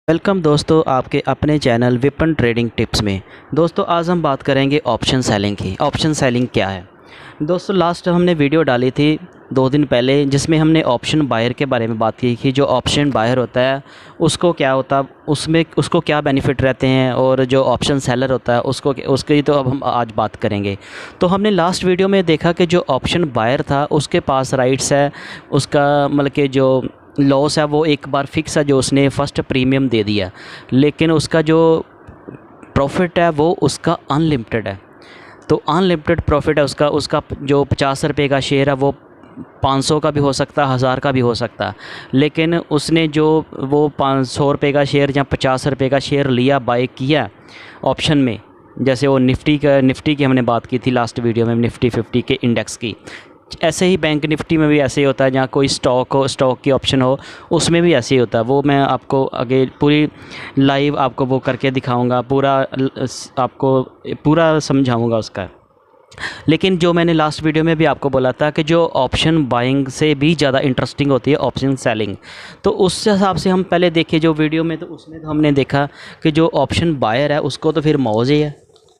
Welcome दोस्तों आपके अपने चैनल विपन ट्रेडिंग टिप्स में। दोस्तों आज हम बात करेंगे ऑप्शन सेलिंग की। ऑप्शन सेलिंग क्या है दोस्तों? लास्ट हमने वीडियो डाली थी 2 दिन पहले जिसमें हमने ऑप्शन बायर के बारे में बात की कि जो ऑप्शन बायर होता है उसको क्या होता, उसमें उसको क्या बेनिफिट रहते हैं, और जो ऑप्शन सेलर होता है उसकी तो अब हम आज बात करेंगे। तो हमने लास्ट वीडियो में देखा कि जो ऑप्शन बायर था उसके पास राइट्स है, उसका मतलब कि जो लॉस है वो एक बार फिक्स है जो उसने फ़र्स्ट प्रीमियम दे दिया, लेकिन उसका जो प्रॉफिट है वो उसका अनलिमिटेड है। तो अनलिमिटेड प्रॉफिट है उसका उसका जो 50 रुपये का शेयर है वो 500 का भी हो सकता है, 1000 का भी हो सकता है। लेकिन उसने जो वो 500 रुपये का शेयर या 50 रुपये का शेयर लिया, बाय किया ऑप्शन में, जैसे वो निफ्टी की हमने बात की थी लास्ट वीडियो में, निफ्टी 50 के इंडेक्स की। ऐसे ही बैंक निफ्टी में भी ऐसे ही होता है, जहाँ कोई स्टॉक की ऑप्शन हो उसमें भी ऐसे ही होता है। वो मैं आपको आगे पूरी लाइव आपको वो करके दिखाऊंगा, आपको पूरा समझाऊंगा उसका। लेकिन जो मैंने लास्ट वीडियो में भी आपको बोला था कि जो ऑप्शन बाइंग से भी ज़्यादा इंटरेस्टिंग होती है ऑप्शन सेलिंग, तो उस हिसाब से हम पहले देखे जो वीडियो में, तो उसमें तो हमने देखा कि जो ऑप्शन बायर है उसको तो फिर मौज ही है,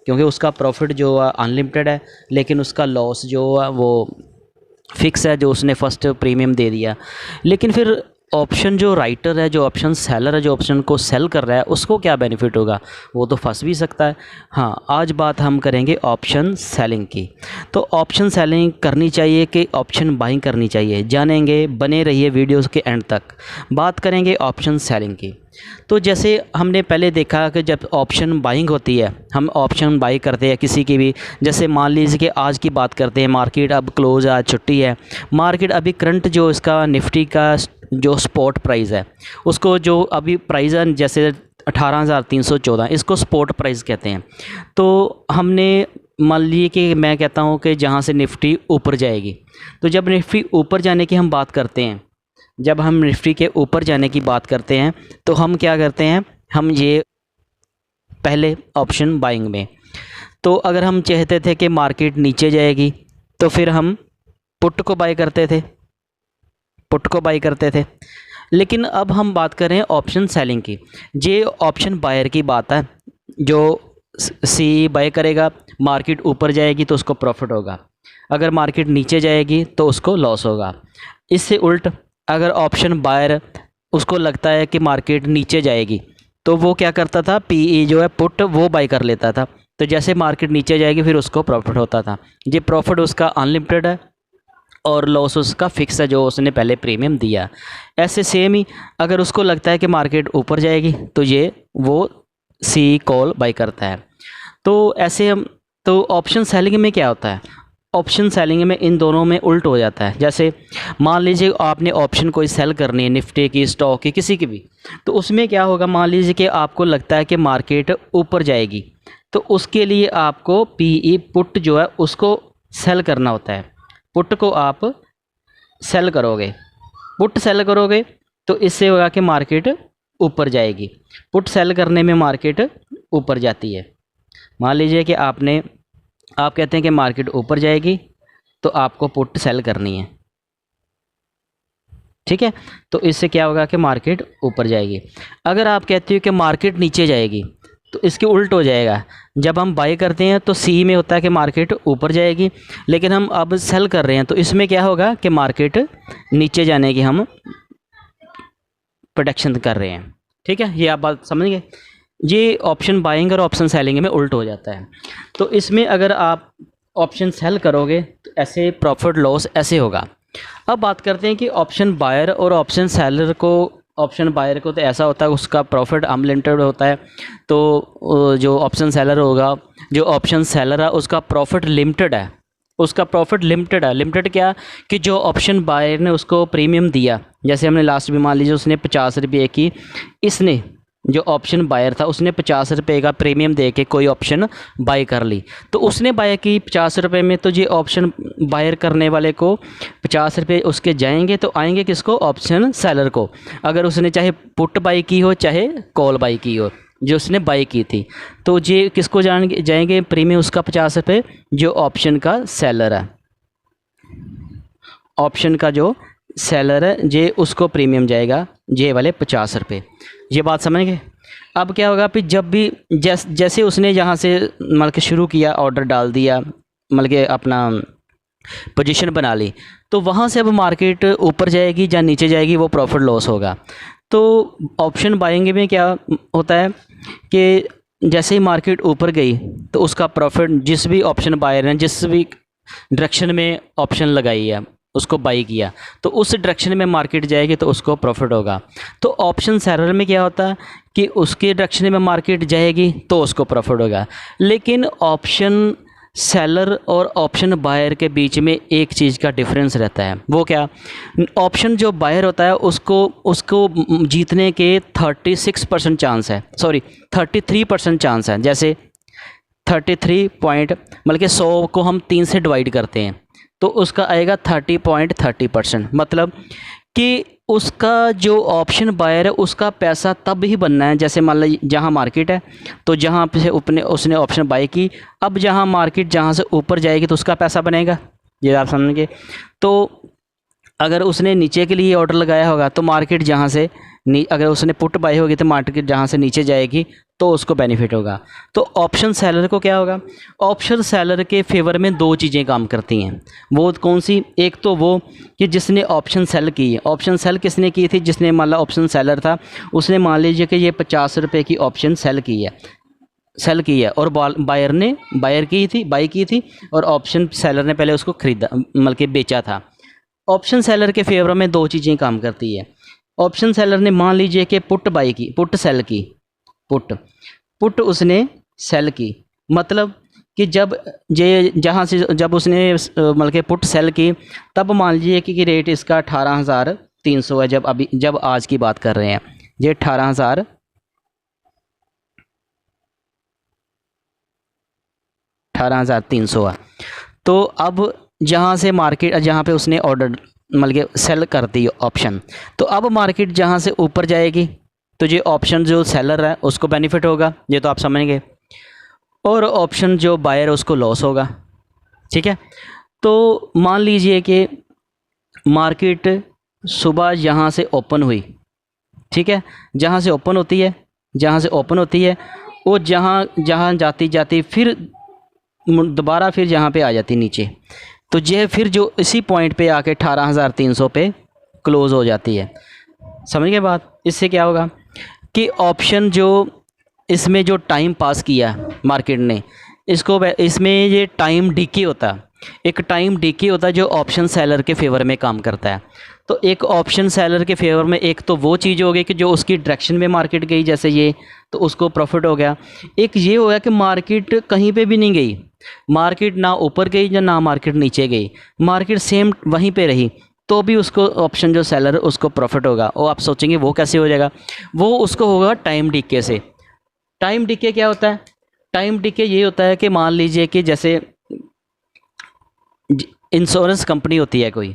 क्योंकि उसका प्रॉफिट जो है अनलिमिटेड है, लेकिन उसका लॉस जो है वो फिक्स है जो उसने फ़र्स्ट प्रीमियम दे दिया। लेकिन फिर ऑप्शन जो राइटर है, जो ऑप्शन सेलर है, जो ऑप्शन को सेल कर रहा है, उसको क्या बेनिफिट होगा? वो तो फंस भी सकता है। हाँ, आज बात हम करेंगे ऑप्शन सेलिंग की। तो ऑप्शन सेलिंग करनी चाहिए कि ऑप्शन बाइंग करनी चाहिए, जानेंगे, बने रहिए वीडियोस के एंड तक। बात करेंगे ऑप्शन सेलिंग की। तो जैसे हमने पहले देखा कि जब ऑप्शन बाइंग होती है, हम ऑप्शन बाई करते हैं किसी की भी, जैसे मान लीजिए कि आज की बात करते हैं, मार्केट अब क्लोज, आज छुट्टी है, मार्केट अभी करंट जो इसका निफ्टी का जो स्पॉट प्राइस है, उसको जो अभी प्राइस है जैसे 18,314, इसको स्पॉट प्राइस कहते हैं। तो हमने मान लिए कि मैं कहता हूँ कि जहाँ से निफ्टी ऊपर जाएगी, तो जब निफ्टी ऊपर जाने की हम बात करते हैं, जब हम निफ्टी के ऊपर जाने की बात करते हैं तो हम क्या करते हैं, हम ये पहले ऑप्शन बाइंग में, तो अगर हम चाहते थे कि मार्केट नीचे जाएगी तो फिर हम पुट को बाय करते थे। लेकिन अब हम बात करें ऑप्शन सेलिंग की। ये ऑप्शन बायर की बात है, जो सी बाय करेगा, मार्केट ऊपर जाएगी तो उसको प्रॉफिट होगा, अगर मार्केट नीचे जाएगी तो उसको लॉस होगा। इससे उल्ट अगर ऑप्शन बायर उसको लगता है कि मार्केट नीचे जाएगी तो वो क्या करता था, पीई जो है पुट वो बाय कर लेता था। तो जैसे मार्केट नीचे जाएगी फिर उसको प्रॉफिट होता था। ये प्रॉफिट उसका अनलिमिटेड है और लॉस उसका फिक्स है जो उसने पहले प्रीमियम दिया। ऐसे सेम ही अगर उसको लगता है कि मार्केट ऊपर जाएगी तो वो सी कॉल बाय करता है। तो ऐसे हम, तो ऑप्शन सेलिंग में क्या होता है, ऑप्शन सेलिंग में इन दोनों में उल्ट हो जाता है। जैसे मान लीजिए आपने ऑप्शन कोई सेल करनी है, निफ्टी की, स्टॉक की, किसी की भी, तो उसमें क्या होगा, मान लीजिए कि आपको लगता है कि मार्केट ऊपर जाएगी, तो उसके लिए आपको पीई पुट जो है उसको सेल करना होता है। पुट को आप सेल करोगे, पुट सेल करोगे तो इससे होगा कि मार्केट ऊपर जाएगी। पुट सेल करने में मार्केट ऊपर जाती है। मान लीजिए कि आप कहते हैं कि मार्केट ऊपर जाएगी तो आपको पुट सेल करनी है, ठीक है। तो इससे क्या होगा कि मार्केट ऊपर जाएगी। अगर आप कहते हो कि मार्केट नीचे जाएगी तो इसके उल्ट हो जाएगा। जब हम बाय करते हैं तो सी में होता है कि मार्केट ऊपर जाएगी, लेकिन हम अब सेल कर रहे हैं तो इसमें क्या होगा कि मार्केट नीचे जाने की हम प्रोडक्शन कर रहे हैं, ठीक है। ये आप बात समझ गए। ये ऑप्शन बाइंग और ऑप्शन सेलिंग में उल्ट हो जाता है। तो इसमें अगर आप ऑप्शन सेल करोगे तो ऐसे प्रॉफिट लॉस ऐसे होगा। अब बात करते हैं कि ऑप्शन बायर और ऑप्शन सेलर को। ऑप्शन बायर को तो ऐसा होता है उसका प्रॉफिट अनलिमिटेड होता है, तो जो ऑप्शन सेलर होगा, जो ऑप्शन सेलर है उसका प्रॉफिट लिमिटेड है। उसका प्रॉफिट लिमिटेड है। लिमिटेड क्या कि जो ऑप्शन बायर ने उसको प्रीमियम दिया, जैसे हमने लास्ट में मान लीजिए उसने 50 रुपये की, इसने जो ऑप्शन बायर था उसने 50 रुपये का प्रीमियम दे के कोई ऑप्शन बाय कर ली, तो उसने बाय की 50 रुपये में, तो ये ऑप्शन बायर करने वाले को 50 रुपये उसके जाएंगे, तो आएंगे किसको, ऑप्शन सेलर को। अगर उसने चाहे पुट बाय की हो चाहे कॉल बाय की हो, जो उसने बाय की थी, तो ये किसको जाएंगे प्रीमियम उसका 50 रुपये, जो ऑप्शन का सेलर है। ऑप्शन का जो सेलर है ये उसको प्रीमियम जाएगा ये वाले 50 रुपये। ये बात समझ गए। अब क्या होगा, फिर जब भी जैसे उसने जहाँ से मतलब कि शुरू किया, ऑर्डर डाल दिया, मतलब कि अपना पोजीशन बना ली, तो वहाँ से अब मार्केट ऊपर जाएगी या नीचे जाएगी, वो प्रॉफिट लॉस होगा। तो ऑप्शन बाइंग में क्या होता है कि जैसे ही मार्केट ऊपर गई तो उसका प्रॉफिट, जिस भी ऑप्शन बायर ने जिस भी डायरेक्शन में ऑप्शन लगाई है उसको बाई किया, तो उस डायरेक्शन में मार्केट जाएगी तो उसको प्रॉफिट होगा। तो ऑप्शन सेलर में क्या होता है कि उसके डायरेक्शन में मार्केट जाएगी तो उसको प्रॉफिट होगा। लेकिन ऑप्शन सेलर और ऑप्शन बायर के बीच में एक चीज़ का डिफरेंस रहता है। वो क्या, ऑप्शन जो बायर होता है उसको जीतने के 36% चांस है, सॉरी 33% चांस है। जैसे 33 पॉइंट मतलब कि 100 को हम 3 से डिवाइड करते हैं तो उसका आएगा 30.30%। मतलब कि उसका जो ऑप्शन बायर है उसका पैसा तब ही बनना है, जैसे मान लीजिए जहाँ मार्केट है तो जहाँ पे उसने ऑप्शन बाय की, अब जहाँ मार्केट जहाँ से ऊपर जाएगी तो उसका पैसा बनेगा। ये आप समझेंगे। तो अगर उसने नीचे के लिए ऑर्डर लगाया होगा तो मार्केट जहाँ से अगर उसने पुट बाय होगी तो मार्केट जहाँ से नीचे जाएगी तो उसको बेनिफिट होगा। तो ऑप्शन सेलर को क्या होगा, ऑप्शन सेलर के फेवर में दो चीज़ें काम करती हैं। वो कौन सी, एक तो वो कि जिसने ऑप्शन सेल की है, ऑप्शन सेल किसने की थी, जिसने मान लो ऑप्शन सेलर था, उसने मान लीजिए कि ये 50 रुपये की ऑप्शन सेल की है और बायर ने बाई की थी और ऑप्शन सेलर ने पहले उसको खरीदा मतलब कि बेचा था। ऑप्शन सेलर के फेवर में दो चीज़ें काम करती है। ऑप्शन सेलर ने मान लीजिए कि पुट सेल की, पुट उसने सेल की, मतलब कि जहाँ से जब उसने मतलब कि पुट सेल की तब मान लीजिए कि रेट इसका 18,300 है। जब आज की बात कर रहे हैं, ये 18,300 है। तो अब जहाँ से मार्केट, जहाँ पे उसने ऑर्डर मतलब कि सेल कर दी ऑप्शन, तो अब मार्केट जहाँ से ऊपर जाएगी तो ये ऑप्शन जो सेलर है उसको बेनिफिट होगा, ये तो आप समझेंगे, और ऑप्शन जो बायर है उसको लॉस होगा। ठीक है। तो मान लीजिए कि मार्केट सुबह यहाँ से ओपन हुई, ठीक है, जहाँ से ओपन होती है वो जहाँ जाती फिर दोबारा फिर जहाँ पे आ जाती नीचे, तो यह फिर जो इसी पॉइंट पे आके 18,300 पे क्लोज़ हो जाती है। समझ गए बात। इससे क्या होगा कि ऑप्शन जो इसमें जो टाइम पास किया मार्केट ने, इसमें ये टाइम डीके होता है, एक टाइम डीके होता है जो ऑप्शन सेलर के फेवर में काम करता है। तो एक ऑप्शन सेलर के फेवर में एक तो वो चीज़ हो गई कि जो उसकी डायरेक्शन में मार्केट गई, जैसे ये, तो उसको प्रॉफिट हो गया। एक ये हो गया कि मार्केट कहीं पे भी नहीं गई, मार्केट ना ऊपर गई या ना मार्केट नीचे गई, मार्केट सेम वहीं पे रही, तो भी उसको ऑप्शन जो सेलर उसको प्रॉफिट होगा। और आप सोचेंगे वो कैसे हो जाएगा, वो उसको होगा टाइम डीके से। टाइम डीके क्या होता है, टाइम डीके ये होता है कि मान लीजिए कि जैसे इंश्योरेंस कंपनी होती है कोई,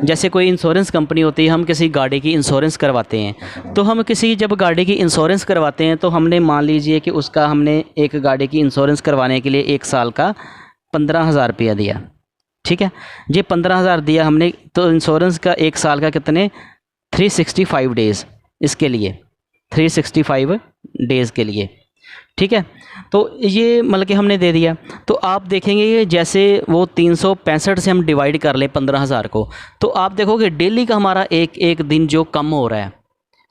जैसे कोई इंश्योरेंस कंपनी होती है, हम किसी गाड़ी की इंश्योरेंस करवाते हैं, तो हम जब गाड़ी की इंश्योरेंस करवाते हैं तो हमने मान लीजिए कि हमने एक गाड़ी की इंश्योरेंस करवाने के लिए 1 साल का 15,000 रुपया दिया। ठीक है, ये 15,000 दिया हमने, तो इंश्योरेंस का 1 साल का कितने 365 डेज़, इसके लिए 365 डेज़ के लिए। ठीक है, तो ये मतलब कि हमने दे दिया। तो आप देखेंगे कि जैसे वो 365 से हम डिवाइड कर लें 15,000 को, तो आप देखोगे डेली का हमारा एक एक दिन जो कम हो रहा है,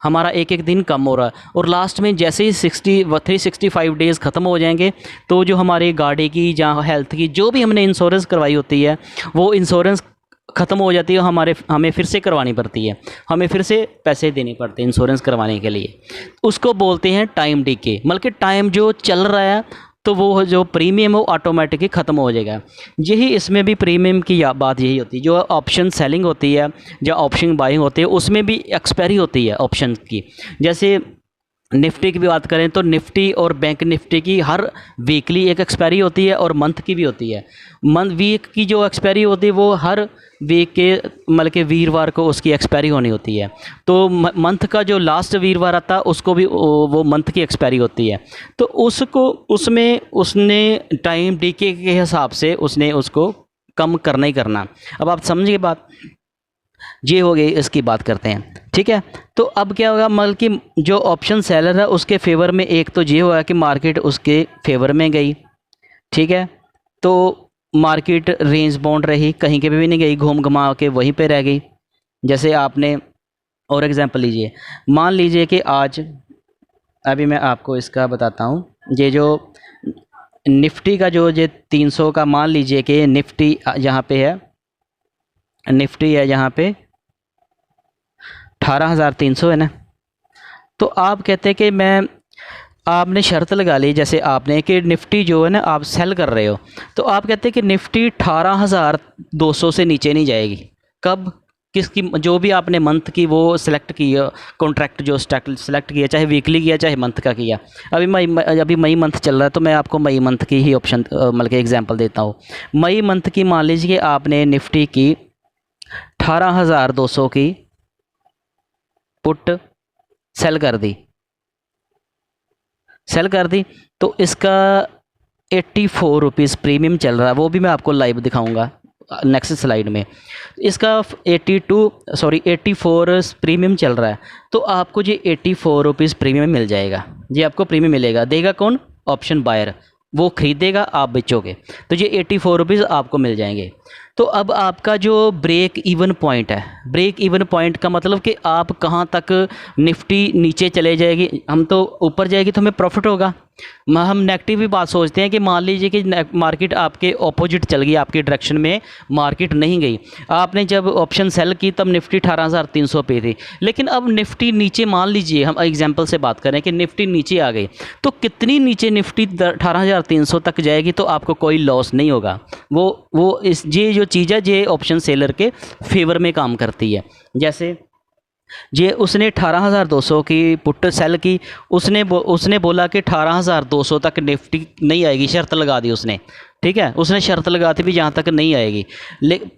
हमारा एक एक दिन कम हो रहा है। और लास्ट में जैसे ही 365 डेज़ ख़त्म हो जाएंगे तो जो हमारी गाड़ी की या हेल्थ की जो भी हमने इंश्योरेंस करवाई होती है वो इंश्योरेंस ख़त्म हो जाती है, हमें फिर से करवानी पड़ती है, हमें फिर से पैसे देने पड़ते हैं इंश्योरेंस करवाने के लिए। उसको बोलते हैं टाइम डीके, मतलब कि टाइम जो चल रहा है तो वो जो प्रीमियम वो ऑटोमेटिकली ख़त्म हो जाएगा। यही इसमें भी प्रीमियम की बात यही होती है। जो ऑप्शन सेलिंग होती है, जो ऑप्शन बाइंग होती है, उसमें भी एक्सपायरी होती है ऑप्शन की। जैसे निफ्टी की भी बात करें तो निफ्टी और बैंक निफ्टी की हर वीकली एक एक्सपायरी होती है और मंथ की भी होती है। वीक की जो एक्सपायरी होती है वो हर वीक के मतलब के वीरवार को उसकी एक्सपायरी होनी होती है। तो मंथ का जो लास्ट वीरवार आता है उसको भी वो मंथ की एक्सपायरी होती है। तो उसमें उसने टाइम डीके के हिसाब से उसने उसको कम करना ही करना। अब आप समझिए बात, ये हो गई, इसकी बात करते हैं। ठीक है। तो अब क्या होगा, मतलब कि जो ऑप्शन सेलर है उसके फेवर में एक तो ये हुआ कि मार्केट उसके फेवर में गई, ठीक है। तो मार्केट रेंज बाउंड रही, कहीं के भी नहीं गई, घूम घुमा के वहीं पे रह गई। जैसे आपने और एग्जांपल लीजिए, मान लीजिए कि आज, अभी मैं आपको इसका बताता हूँ, ये जो निफ्टी का जो ये 300 का, मान लीजिए कि निफ्टी यहाँ पे है, निफ्टी है यहाँ पे 18,300 है ना। तो आप कहते हैं कि मैं, आपने शर्त लगा ली जैसे आपने कि निफ्टी जो है ना आप सेल कर रहे हो, तो आप कहते हैं कि निफ्टी 18,200 से नीचे नहीं जाएगी। कब, किसकी, जो भी आपने मंथ की वो सिलेक्ट की कॉन्ट्रैक्ट जो सेलेक्ट किया, चाहे वीकली किया चाहे मंथ का किया। अभी मई मंथ चल रहा है तो मैं आपको मई मंथ की ही ऑप्शन मतलब कि एग्जांपल देता हूँ। मई मंथ की मान लीजिए कि आपने निफ्टी की 18,200 की पुट सेल कर दी, सेल कर दी, तो इसका 84 रुपीज़ प्रीमियम चल रहा है, वो भी मैं आपको लाइव दिखाऊंगा नेक्स्ट स्लाइड में। इसका 84 प्रीमियम चल रहा है, तो आपको ये 84 रुपीज़ प्रीमियम मिल जाएगा। ये आपको प्रीमियम मिलेगा, देगा कौन, ऑप्शन बायर, वो ख़रीदेगा, आप बेचोगे, तो ये 84 रुपीज़ आपको मिल जाएंगे। तो अब आपका जो ब्रेक इवन पॉइंट है, ब्रेक इवन पॉइंट का मतलब कि आप कहाँ तक, निफ्टी नीचे चले जाएगी, हम तो ऊपर जाएगी तो हमें प्रॉफिट होगा। हम नेगेटिव भी बात सोचते हैं कि मान लीजिए कि मार्केट आपके ऑपोजिट चल गई, आपकी डायरेक्शन में मार्केट नहीं गई, आपने जब ऑप्शन सेल की तब निफ्टी 18,300 पे थी, लेकिन अब निफ्टी नीचे, मान लीजिए हम एग्जांपल से बात करें कि निफ्टी नीचे आ गई, तो कितनी नीचे निफ्टी 18,300 तक जाएगी तो आपको कोई लॉस नहीं होगा। वो इस ये जो चीज़ है ये ऑप्शन सेलर के फेवर में काम करती है। जैसे ये उसने 18,200 की पुट सेल की, उसने बोला कि 18,200 तक निफ्टी नहीं आएगी, शर्त लगा दी उसने, ठीक है, उसने शर्त लगा दी भी यहाँ तक नहीं आएगी।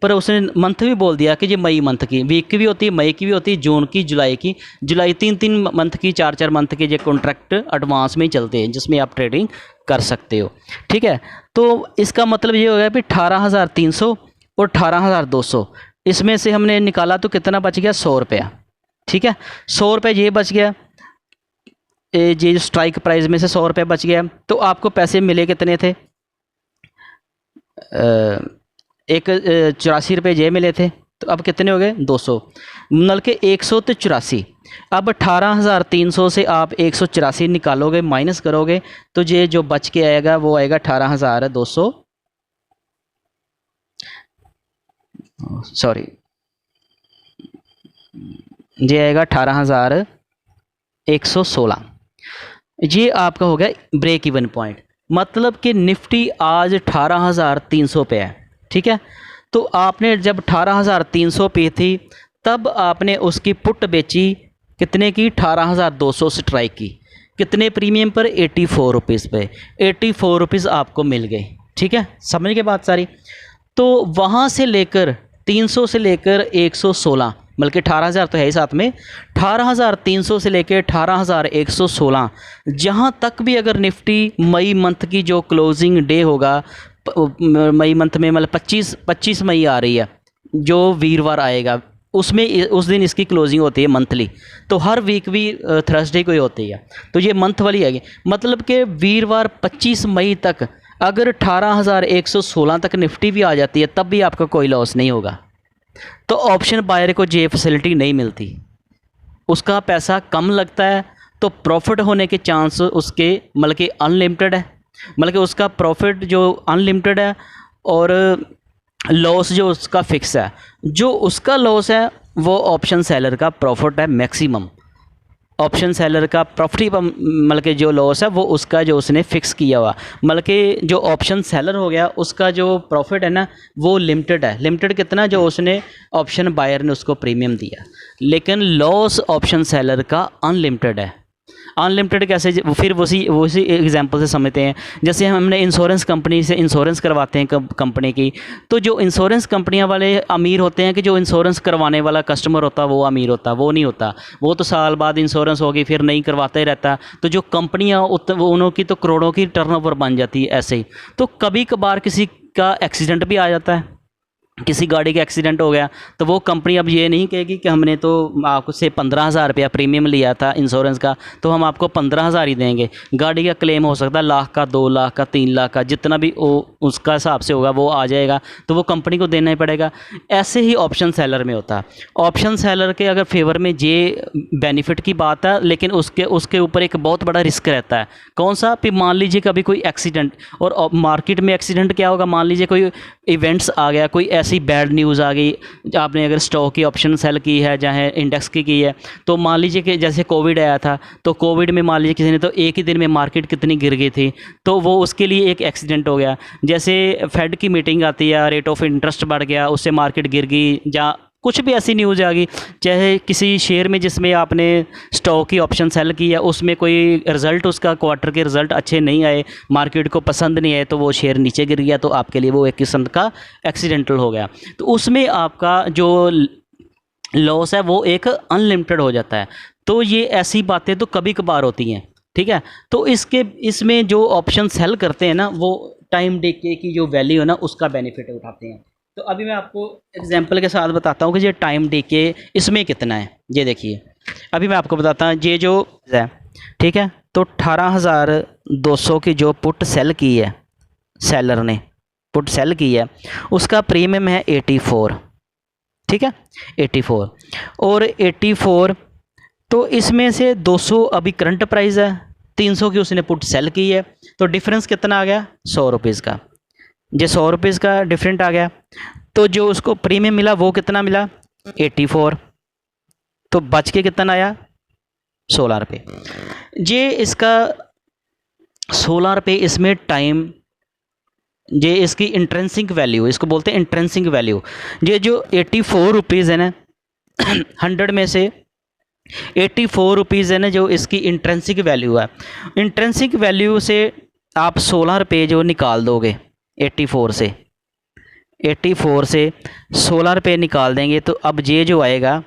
पर उसने मंथ भी बोल दिया कि ये मई मंथ की, वीक की भी होती है, मई की भी होती है, जून की, जुलाई की, जुलाई 3-3 मंथ की, 4-4 मंथ के ये कॉन्ट्रैक्ट एडवांस में ही चलते हैं जिसमें आप ट्रेडिंग कर सकते हो, ठीक है। तो इसका मतलब ये हो गया भी 18,300 और 18,200, इसमें से हमने निकाला तो कितना बच गया, 100 रुपया, ठीक है। 100 रुपये ये बच गया, ये स्ट्राइक प्राइस में से 100 रुपये बच गया। तो आपको पैसे मिले कितने थे, एक 84 रुपये ये मिले थे, तो अब कितने हो गए, 200, मतलब के 100 तो 84। अब 18,300 से आप 184 निकालोगे, माइनस करोगे, तो ये जो बच के आएगा वो आएगा 18,200, सॉरी, ये आएगा 18,116। ये आपका हो गया ब्रेक इवन पॉइंट, मतलब कि निफ्टी आज 18,300 पे है, ठीक है। तो आपने जब 18,300 पे थी तब आपने उसकी पुट बेची, कितने की, 18,200 स्ट्राइक की, कितने प्रीमियम पर, 84 रुपीज़ पे, 84 रुपीज़ आपको मिल गए, ठीक है, समझ के बात सारी। तो वहाँ से लेकर 300 से लेकर 116, बल्कि 18,000 तो है ही साथ में, 18,300 से लेकर 18,116, जहाँ तक भी अगर निफ्टी मई मंथ की जो क्लोजिंग डे होगा, मई मंथ में मतलब 25 मई आ रही है, जो वीरवार आएगा, उसमें उस दिन इसकी क्लोजिंग होती है मंथली, तो हर वीक भी थर्सडे को ही होती है, तो ये मंथ वाली आएगी, मतलब कि वीरवार 25 मई तक अगर 18,116 तक निफ्टी भी आ जाती है तब भी आपका कोई लॉस नहीं होगा। तो ऑप्शन बायर को ये फैसिलिटी नहीं मिलती, उसका पैसा कम लगता है, तो प्रॉफिट होने के चांस उसके मतलब कि अनलिमिटेड है, मतलब कि उसका प्रॉफिट जो अनलिमिटेड है और लॉस जो उसका फिक्स है। जो उसका लॉस है वो ऑप्शन सेलर का प्रॉफिट है मैक्सिमम। ऑप्शन सेलर का प्रॉफिट मतलब कि जो लॉस है वो उसका जो उसने फिक्स किया हुआ, मतलब कि जो ऑप्शन सेलर हो गया उसका जो प्रॉफिट है ना वो लिमिटेड है। लिमिटेड कितना, जो उसने ऑप्शन बायर ने उसको प्रीमियम दिया, लेकिन लॉस ऑप्शन सेलर का अनलिमिटेड है। अनलिमिटेड कैसे, फिर उसी एग्जांपल से समझते हैं। जैसे हमने इंश्योरेंस कंपनी से इंश्योरेंस करवाते हैं कंपनी की, तो जो इंश्योरेंस कंपनियां वाले अमीर होते हैं कि जो इंश्योरेंस करवाने वाला कस्टमर होता है वो अमीर होता, वो नहीं होता। वो तो साल बाद इंश्योरेंस होगी फिर नहीं करवाता ही रहता। तो जो कंपनियाँ उन्हों की तो करोड़ों की टर्नओवर बन जाती है ऐसे ही। तो कभी कभार किसी का एक्सीडेंट भी आ जाता है, किसी गाड़ी का एक्सीडेंट हो गया तो वो कंपनी अब ये नहीं कहेगी कि हमने तो आपसे 15,000 रुपया प्रीमियम लिया था इंश्योरेंस का, तो हम आपको 15,000 ही देंगे। गाड़ी का क्लेम हो सकता है लाख का, 2 लाख का, 3 लाख का, जितना भी वो उसका हिसाब से होगा वो आ जाएगा, तो वो कंपनी को देना ही पड़ेगा। ऐसे ही ऑप्शन सेलर में होता है। ऑप्शन सेलर के अगर फेवर में ये बेनिफिट की बात है, लेकिन उसके ऊपर एक बहुत बड़ा रिस्क रहता है। कौन सा? फिर मान लीजिए कभी कोई एक्सीडेंट, और मार्केट में एक्सीडेंट क्या होगा, मान लीजिए कोई इवेंट्स आ गया, कोई ऐसी बैड न्यूज़ आ गई, आपने अगर स्टॉक की ऑप्शन सेल की है चाहे इंडेक्स की है, तो मान लीजिए कि जैसे कोविड आया था, तो कोविड में मान लीजिए किसी ने तो एक ही दिन में मार्केट कितनी गिर गई थी, तो वो उसके लिए एक एक्सीडेंट हो गया। जैसे फेड की मीटिंग आती है, रेट ऑफ इंटरेस्ट बढ़ गया, उससे मार्केट गिर गई, या कुछ भी ऐसी न्यूज़ आ गई, चाहे किसी शेयर में जिसमें आपने स्टॉक की ऑप्शन सेल की है, उसमें कोई रिज़ल्ट, उसका क्वार्टर के रिज़ल्ट अच्छे नहीं आए, मार्केट को पसंद नहीं आए, तो वो शेयर नीचे गिर गया, तो आपके लिए वो एक किस्म का एक्सीडेंटल हो गया। तो उसमें आपका जो लॉस है वो एक अनलिमिटेड हो जाता है। तो ये ऐसी बातें तो कभी कभार होती हैं, ठीक है। तो इसमें जो ऑप्शन सेल करते हैं ना, वो टाइम डिके की जो वैल्यू है ना, उसका बेनिफिट उठाते हैं। तो अभी मैं आपको एग्जांपल के साथ बताता हूँ कि ये टाइम डिके इसमें कितना है। ये देखिए, अभी मैं आपको बताता हूँ, ये जो है, ठीक है, तो 18,200 की जो पुट सेल की है, सेलर ने पुट सेल की है, उसका प्रीमियम है 84, ठीक है, 84। और 84, तो इसमें से 200 अभी करंट प्राइस है, 300 की उसने पुट सेल की है, तो डिफरेंस कितना आ गया? 100 रुपीज़ का। ये 100 रुपीज़ का डिफरेंट आ गया। तो जो उसको प्रीमियम मिला वो कितना मिला? 84। तो बच के कितना आया? 16 रुपये। ये इसका 16 रुपये, इसमें टाइम, ये इसकी इंट्रेंसिक वैल्यू, इसको बोलते हैं इंट्रेंसिक वैल्यू। ये जो 84 रुपीज़ है ना, 100 में से 84 रुपीज़ है ना, जो इसकी इंट्रेंसिक वैल्यू है, इंट्रेंसिक वैल्यू से आप 16 रुपये जो निकाल दोगे 84 से, 84 से 16 रुपये निकाल देंगे, तो अब ये जो आएगा,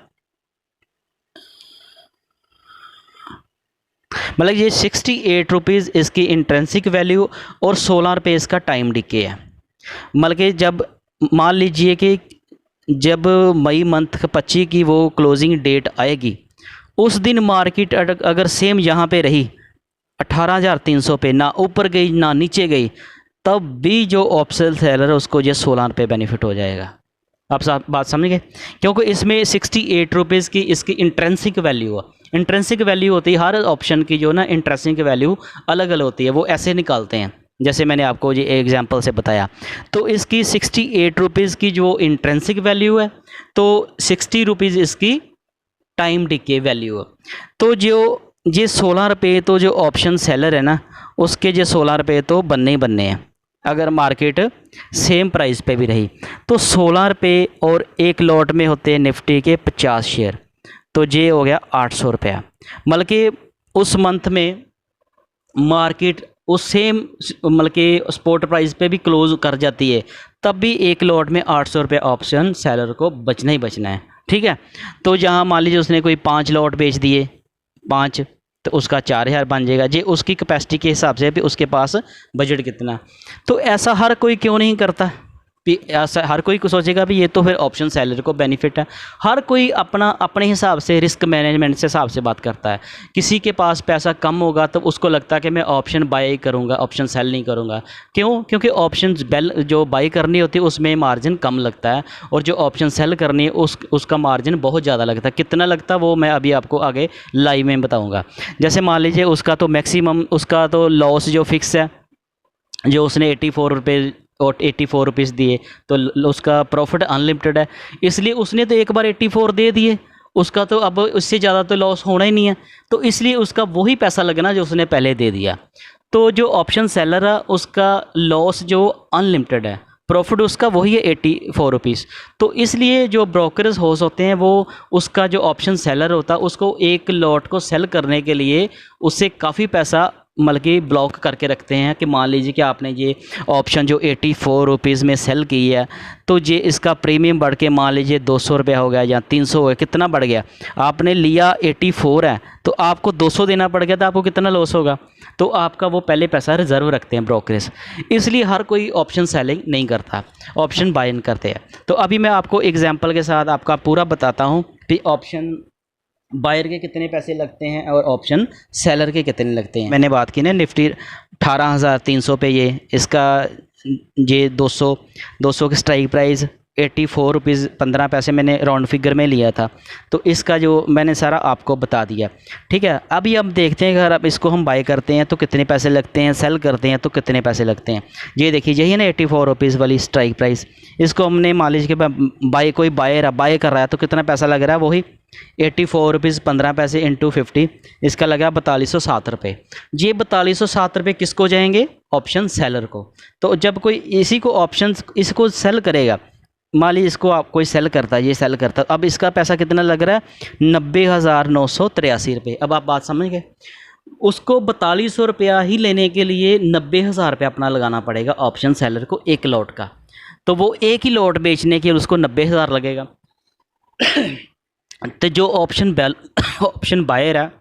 मतलब ये 68 रुपीज़ इसकी इंट्रेंसिक वैल्यू और 16 रुपये इसका टाइम डिके है। मतलब कि जब मान लीजिए कि जब मई मंथ 25 की वो क्लोजिंग डेट आएगी, उस दिन मार्केट अगर सेम यहाँ पे रही 18,300 पे, ना ऊपर गई ना नीचे गई, तब भी जो ऑप्शन सेलर है उसको ये 16 रुपये बेनिफिट हो जाएगा। आप बात समझ गए? क्योंकि इसमें 68 रुपीज़ की इसकी इंट्रेंसिक वैल्यू है। इंट्रेंसिक वैल्यू होती है हर ऑप्शन की, जो ना इंट्रेंसिक वैल्यू अलग अलग होती है, वो ऐसे निकालते हैं जैसे मैंने आपको ये एग्जांपल से बताया। तो इसकी 68 रुपीज़ की जो इंट्रेंसिक वैल्यू है, तो 60 रुपीज़ इसकी टाइम डिके वैल्यू है। तो जो ये 16 रुपये, तो जो ऑप्शन सेलर है ना, उसके जो 16 रुपये तो बनने ही बनने हैं अगर मार्केट सेम प्राइस पे भी रही। तो 16 रुपये और एक लॉट में होते हैं निफ्टी के 50 शेयर, तो ये हो गया 800 रुपया। मतलब कि उस मंथ में मार्केट उस सेम मतलब कि स्पॉट प्राइस पे भी क्लोज कर जाती है, तब भी एक लॉट में 800 रुपये ऑप्शन सेलर को बचना ही बचना है, ठीक है। तो जहाँ मान लीजिए उसने कोई 5 लॉट बेच दिए, 5, तो उसका 4,000 बन जाएगा। जे उसकी कैपेसिटी के हिसाब से भी उसके पास बजट कितना। तो ऐसा हर कोई क्यों नहीं करता? ऐसा हर कोई को सोचेगा भी ये तो फिर ऑप्शन सेलर को बेनिफिट है। हर कोई अपने हिसाब से रिस्क मैनेजमेंट से हिसाब से बात करता है। किसी के पास पैसा कम होगा तो उसको लगता है कि मैं ऑप्शन बाय करूंगा, ऑप्शन सेल नहीं करूंगा। क्यों? क्योंकि ऑप्शन जो बाय करनी होती है उसमें मार्जिन कम लगता है, और जो ऑप्शन सेल करनी है उसका मार्जिन बहुत ज़्यादा लगता है। कितना लगता है वो मैं अभी आपको आगे लाइव में बताऊँगा। जैसे मान लीजिए उसका तो मैक्सिमम, उसका तो लॉस जो फिक्स है, जो उसने 84 रुपये और 84 रुपीज़ दिए, तो उसका प्रॉफिट अनलिमिटेड है। इसलिए उसने तो एक बार 84 दे दिए, उसका तो अब उससे ज़्यादा तो लॉस होना ही नहीं है, तो इसलिए उसका वही पैसा लगना जो उसने पहले दे दिया। तो जो ऑप्शन सेलर है उसका लॉस जो अनलिमिटेड है, प्रॉफिट उसका वही है 84 रुपीज़। तो इसलिए जो ब्रोकरेज हाउस होते हैं वो उसका जो ऑप्शन सेलर होता है उसको एक लॉट को सेल करने के लिए उससे काफ़ी पैसा मतलब कि ब्लॉक करके रखते हैं कि मान लीजिए कि आपने ये ऑप्शन जो 84 रुपीज़ में सेल की है, तो ये इसका प्रीमियम बढ़ के मान लीजिए 200 रुपया हो गया या 300 हो गया, कितना बढ़ गया। आपने लिया 84 है तो आपको 200 देना पड़ गया, तो आपको कितना लॉस होगा। तो आपका वो पहले पैसा रिजर्व रखते हैं ब्रोकरेज, इसलिए हर कोई ऑप्शन सेलिंग नहीं करता, ऑप्शन बाइंग करते हैं। तो अभी मैं आपको एग्जांपल के साथ आपका पूरा बताता हूँ कि ऑप्शन बायर के कितने पैसे लगते हैं और ऑप्शन सेलर के कितने लगते हैं। मैंने बात की ना निफ्टी 18,300 पे, ये इसका ये 200 की स्ट्राइक प्राइस 84 रुपीज़ 15 पैसे मैंने राउंड फिगर में लिया था। तो इसका जो मैंने सारा आपको बता दिया, ठीक है। अभी अब देखते हैं अगर अब इसको हम बाय करते हैं तो कितने पैसे लगते हैं, सेल करते हैं तो कितने पैसे लगते हैं। ये देखिए यही है ना 84 रुपीज़ वाली स्ट्राइक प्राइस, इसको हमने मान लीजिए कि बाय कोई बाय कर रहा है तो कितना पैसा लग रहा है, वही 84 रुपीज़ 15 पैसे इंटू 50, इसका लगा 4207 रुपये। ये 4207 रुपये किसको जाएंगे, ऑप्शन सेलर को। तो जब कोई इसी को ऑप्शन इसको सेल करेगा, मान लीजिए इसको आप कोई सेल करता है, ये सेल करता है, अब इसका पैसा कितना लग रहा है 90,983 रुपये। अब आप बात समझ गए, उसको 4200 रुपया ही लेने के लिए 90,000 रुपया अपना लगाना पड़ेगा ऑप्शन सेलर को एक लॉट का। तो वो एक ही लॉट बेचने के उसको 90,000 लगेगा। तो जो ऑप्शन बायर है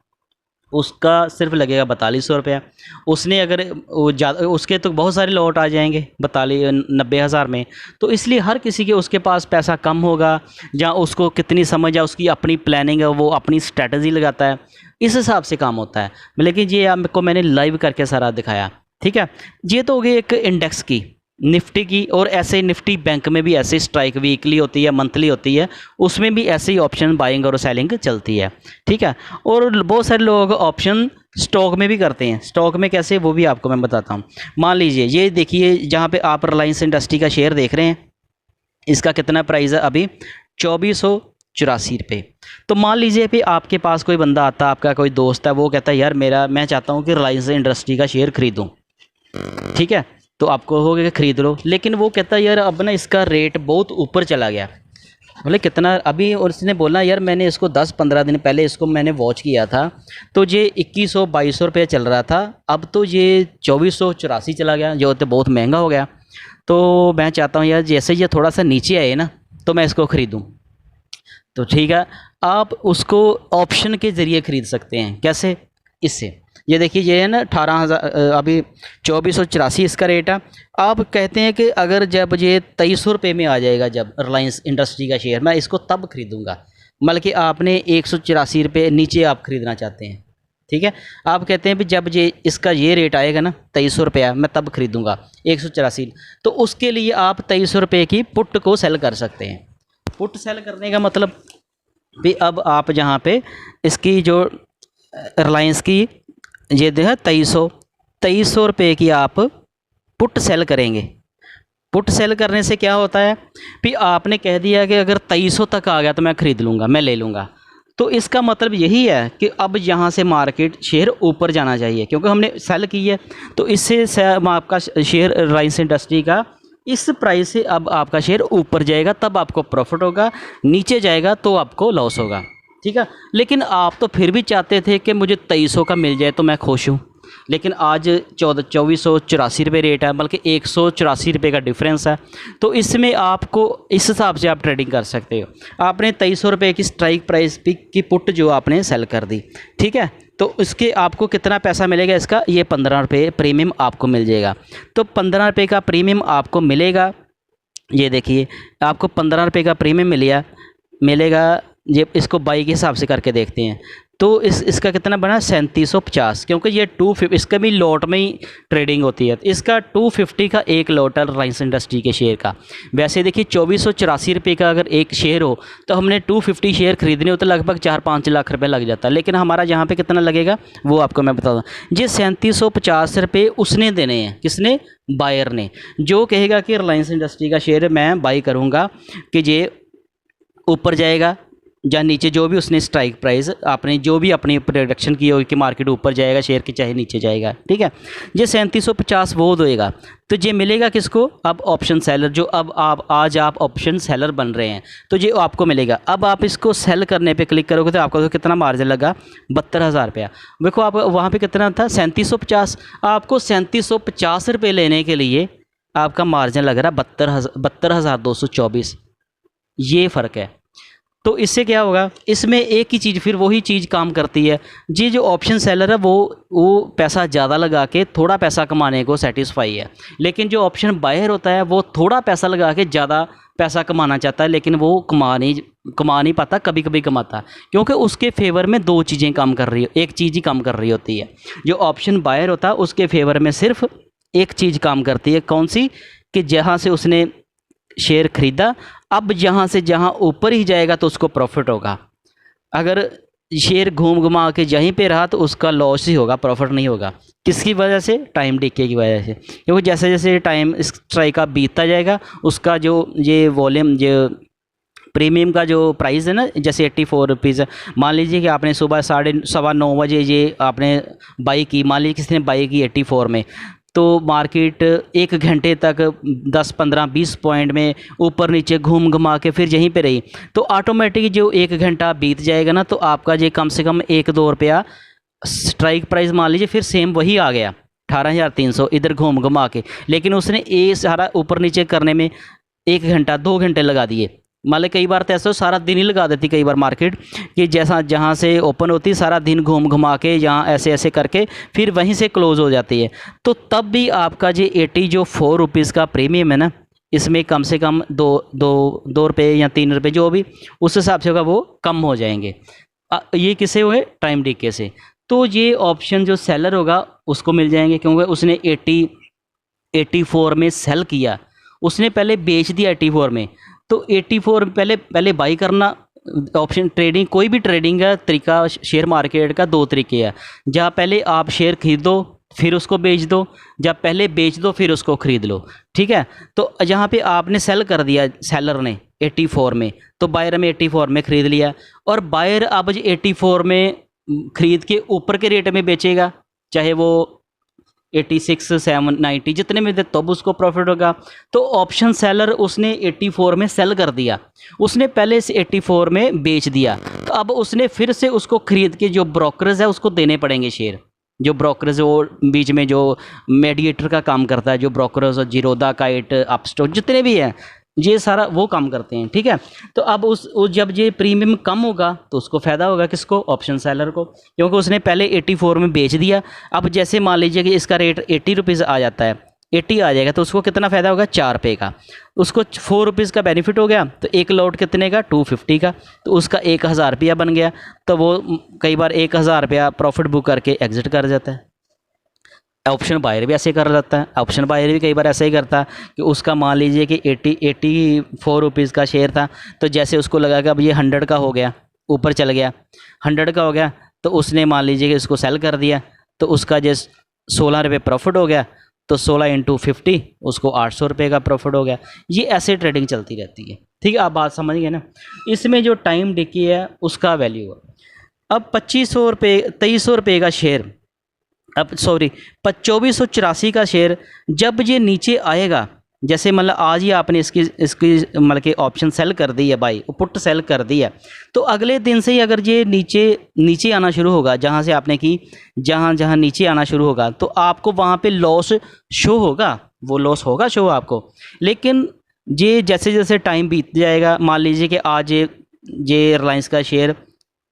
उसका सिर्फ लगेगा 4200 रुपया। उसने अगर ज़्यादा, उसके तो बहुत सारे लॉट आ जाएंगे 90,000 में। तो इसलिए हर किसी के उसके पास पैसा कम होगा, या उसको कितनी समझ है, उसकी अपनी प्लानिंग है, वो अपनी स्ट्रेटजी लगाता है, इस हिसाब से काम होता है। लेकिन ये आपको मैंने लाइव करके सारा दिखाया, ठीक है। ये तो हो गई एक इंडेक्स की, निफ्टी की। और ऐसे निफ्टी बैंक में भी ऐसे स्ट्राइक वीकली होती है, मंथली होती है, उसमें भी ऐसे ही ऑप्शन बाइंग और सेलिंग चलती है, ठीक है। और बहुत सारे लोग ऑप्शन स्टॉक में भी करते हैं। स्टॉक में कैसे, वो भी आपको मैं बताता हूँ। मान लीजिए ये देखिए जहाँ पे आप रिलायंस इंडस्ट्री का शेयर देख रहे हैं, इसका कितना प्राइस है अभी 2484 रुपये। तो मान लीजिए कि आपके पास कोई बंदा आता है, आपका कोई दोस्त है, वो कहता है यार मैं चाहता हूँ कि रिलायंस इंडस्ट्री का शेयर खरीदूँ, ठीक है। तो आपको हो गया ख़रीद लो, लेकिन वो कहता है यार अब ना इसका रेट बहुत ऊपर चला गया। बोले कितना अभी, और इसने बोला यार मैंने इसको 10-15 दिन पहले इसको मैंने वॉच किया था तो ये 2100-2200 रुपये चल रहा था, अब तो ये 2484 चला गया, जो तो बहुत महंगा हो गया। तो मैं चाहता हूँ यार जैसे ये थोड़ा सा नीचे आए ना तो मैं इसको ख़रीदूँ। तो ठीक है, आप उसको ऑप्शन के ज़रिए ख़रीद सकते हैं। कैसे, इससे ये देखिए ये है ना 18,000, अभी 2484 इसका रेट है। आप कहते हैं कि अगर जब ये 2300 रुपये में आ जाएगा, जब रिलायंस इंडस्ट्री का शेयर, मैं इसको तब खरीदूंगा। मतलब कि आपने 184 रुपये नीचे आप ख़रीदना चाहते हैं, ठीक है। आप कहते हैं भी जब ये इसका ये रेट आएगा ना 2300 रुपया, मैं तब खरीदूंगा 184। तो उसके लिए आप 2300 रुपये की पुट को सेल कर सकते हैं। पुट सेल करने का मतलब भी अब आप जहाँ पे इसकी जो रिलायंस की ये देखा 2300 रुपये की आप पुट सेल करेंगे। पुट सेल करने से क्या होता है कि आपने कह दिया कि अगर 2300 तक आ गया तो मैं ख़रीद लूँगा, मैं ले लूँगा। तो इसका मतलब यही है कि अब यहाँ से मार्केट शेयर ऊपर जाना चाहिए, क्योंकि हमने सेल की है। तो इससे आपका शेयर रिलायंस इंडस्ट्री का इस प्राइस से अब आपका शेयर ऊपर जाएगा, तब आपको प्रॉफिट होगा, नीचे जाएगा तो आपको लॉस होगा, ठीक है। लेकिन आप तो फिर भी चाहते थे कि मुझे 2300 का मिल जाए तो मैं खुश हूँ। लेकिन आज 2484 रुपये रेट है, बल्कि 184 रुपये का डिफरेंस है। तो इसमें आपको इस हिसाब से आप ट्रेडिंग कर सकते हो। आपने 2300 रुपये की स्ट्राइक प्राइस की पुट जो आपने सेल कर दी, ठीक है। तो इसके आपको कितना पैसा मिलेगा, इसका ये 15 रुपये प्रीमियम आपको मिल जाएगा। तो 15 रुपये का प्रीमियम आपको मिलेगा। ये देखिए आपको 15 रुपये का प्रीमियम मिलेगा। ये इसको बाई के हिसाब से करके देखते हैं तो इसका कितना बना 3750, क्योंकि ये 250 इसका भी लॉट में ही ट्रेडिंग होती है। इसका 250 का एक लॉट है रिलायंस इंडस्ट्री के शेयर का। वैसे देखिए 2484 रुपये का अगर एक शेयर हो तो हमने 250 शेयर खरीदने हो तो लगभग 4-5 लाख रुपए लग जाता है। लेकिन हमारा यहाँ पे कितना लगेगा वो आपको मैं बता दूँ। ये 3750 रुपये उसने देने हैं, किसने, बायर ने। जो कहेगा कि रिलायंस इंडस्ट्री का शेयर मैं बाई करूँगा कि ये ऊपर जाएगा जहाँ नीचे जो भी उसने स्ट्राइक प्राइस आपने जो भी अपनी प्रोडक्शन की होगी कि मार्केट ऊपर जाएगा शेयर के चाहे नीचे जाएगा, ठीक है। ये 3750 वो देगा, तो ये मिलेगा किसको? अब ऑप्शन सेलर, जो अब आप आज आप ऑप्शन सेलर बन रहे हैं तो ये आपको मिलेगा। अब आप इसको सेल करने पे क्लिक करोगे तो आपको तो कितना मार्जिन लगा? 72,000 रुपया। देखो आप वहाँ पे कितना था? 3750। आपको 3750 रुपये लेने के लिए आपका मार्जिन लग रहा है 72,224। ये फ़र्क है। तो इससे क्या होगा? इसमें एक ही चीज़, फिर वही चीज़ काम करती है। ये जो ऑप्शन सेलर है वो पैसा ज़्यादा लगा के थोड़ा पैसा कमाने को सेटिस्फाई है, लेकिन जो ऑप्शन बायर होता है वो थोड़ा पैसा लगा के ज़्यादा पैसा कमाना चाहता है, लेकिन वो कमा नहीं पाता, कभी कभी कमाता है, क्योंकि उसके फेवर में दो चीज़ें काम कर रही हो, एक चीज़ ही काम कर रही होती है। जो ऑप्शन बायर होता है उसके फेवर में सिर्फ एक चीज़ काम करती है, कौन सी? कि जहाँ से उसने शेयर खरीदा, अब जहाँ से जहाँ ऊपर ही जाएगा तो उसको प्रॉफिट होगा। अगर शेयर घूम घुमा के यहीं पे रहा तो उसका लॉस ही होगा, प्रॉफिट नहीं होगा। किसकी वजह से? टाइम डिके की वजह से। क्योंकि जैसे जैसे टाइम स्ट्राइक का बीतता जाएगा उसका जो ये वॉल्यूम, जो प्रीमियम का जो प्राइस है ना, जैसे 84 रुपीज़ है, मान लीजिए कि आपने सुबह 9:15 बजे ये आपने बाई की, मान लीजिए किसी ने बाई की 84 में, तो मार्केट 1 घंटे तक 10, 15, 20 पॉइंट में ऊपर नीचे घूम घुमा के फिर यहीं पे रही, तो ऑटोमेटिक जो 1 घंटा बीत जाएगा ना, तो आपका ये कम से कम 1-2 रुपया स्ट्राइक प्राइस मान लीजिए फिर सेम वही आ गया 18,300 इधर घूम घुमा के, लेकिन उसने ये सारा ऊपर नीचे करने में 1 घंटा 2 घंटे लगा दिए। मान ली कई बार तो ऐसा सारा दिन ही लगा देती कई बार मार्केट, कि जैसा जहाँ से ओपन होती सारा दिन घूम घुमा के यहाँ ऐसे ऐसे करके फिर वहीं से क्लोज़ हो जाती है। तो तब भी आपका जो 84 रुपीज़ का प्रीमियम है ना, इसमें कम से कम दो रुपये या 3 रुपये जो भी उस हिसाब से होगा वो कम हो जाएंगे। ये किससे हुए? टाइम डिके से। तो ये ऑप्शन जो सेलर होगा उसको मिल जाएंगे, क्योंकि उसने 84 में सेल किया, उसने पहले बेच दिया 84 में, तो 84 पहले बाई करना। ऑप्शन ट्रेडिंग, कोई भी ट्रेडिंग का तरीका शेयर मार्केट का 2 तरीके हैं, जहाँ पहले आप शेयर खरीदो फिर उसको बेच दो, जब पहले बेच दो फिर उसको ख़रीद लो, ठीक है। तो यहाँ पे आपने सेल कर दिया सेलर ने 84 में, तो बायर में 84 में ख़रीद लिया, और बायर अब 84 में ख़रीद के ऊपर के रेट में बेचेगा, चाहे वो 86, 7, 90 जितने में दे तब उसको प्रॉफिट होगा। तो ऑप्शन सेलर उसने 84 में सेल कर दिया, उसने पहले से 84 में बेच दिया, तो अब उसने फिर से उसको ख़रीद के जो ब्रोकरेज है उसको देने पड़ेंगे शेयर। जो ब्रोकरेज वो बीच में जो मीडिएटर का काम करता है, जो ब्रोकरेज और जीरोदा, काइट, अपस्टॉक जितने भी हैं, ये सारा वो काम करते हैं, ठीक है। तो अब उस जब ये प्रीमियम कम होगा तो उसको फ़ायदा होगा, किसको? ऑप्शन सेलर को, क्योंकि उसने पहले 84 में बेच दिया। अब जैसे मान लीजिए कि इसका रेट 80 रुपीज़ आ जाता है, 80 आ जाएगा, तो उसको कितना फ़ायदा होगा? 4 रुपये का। उसको 4 रुपीज़ का बेनिफिट हो गया, तो एक लॉट कितने का? 250 का, तो उसका 1000 रुपया बन गया। तो वो कई बार 1000 रुपया प्रॉफिट बुक करके एग्ज़िट कर जाता है। ऑप्शन बायर भी ऐसे कर जाता है, ऑप्शन बायर भी कई बार ऐसे ही करता है कि उसका मान लीजिए कि 84 रुपीज़ का शेयर था, तो जैसे उसको लगा कि अब ये 100 का हो गया, ऊपर चल गया, 100 का हो गया, तो उसने मान लीजिए कि इसको सेल कर दिया, तो उसका जो 16 रुपये प्रॉफिट हो गया, तो 16 × 50 उसको 800 रुपये का प्रॉफिट हो गया। ये ऐसे ट्रेडिंग चलती रहती है, ठीक है। आप बात समझ गए ना। इसमें जो टाइम डिके है उसका वैल्यू है। अब 2500 रुपये, 2300 रुपये का शेयर, अब सॉरी 2484 का शेयर जब ये नीचे आएगा, जैसे मतलब आज ही आपने इसकी मतलब कि ऑप्शन सेल कर दी है, बाई पुट सेल कर दी है, तो अगले दिन से ही अगर ये नीचे आना शुरू होगा, जहाँ से आपने की जहाँ नीचे आना शुरू होगा, तो आपको वहाँ पे लॉस शो होगा, वो लॉस होगा शो आपको। लेकिन ये जैसे जैसे टाइम बीत जाएगा, मान लीजिए कि आज ये रिलायंस का शेयर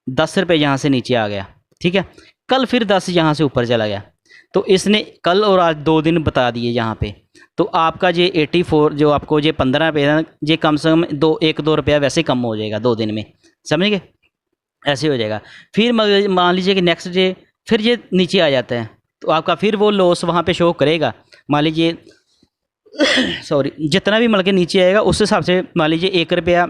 10 रुपये यहाँ से नीचे आ गया, ठीक है, कल फिर 10 यहाँ से ऊपर चला गया, तो इसने कल और आज 2 दिन बता दिए यहाँ पे, तो आपका ये 84 जो आपको ये 15 रुपये है, ये कम से कम 1-2 रुपया वैसे कम हो जाएगा 2 दिन में, समझ गए? ऐसे हो जाएगा। फिर मान लीजिए कि नेक्स्ट डे फिर ये नीचे आ जाता है, तो आपका फिर वो लॉस वहाँ पे शो करेगा। मान लीजिए सॉरी जितना भी मतलब के नीचे आएगा उस हिसाब से मान लीजिए 1 रुपया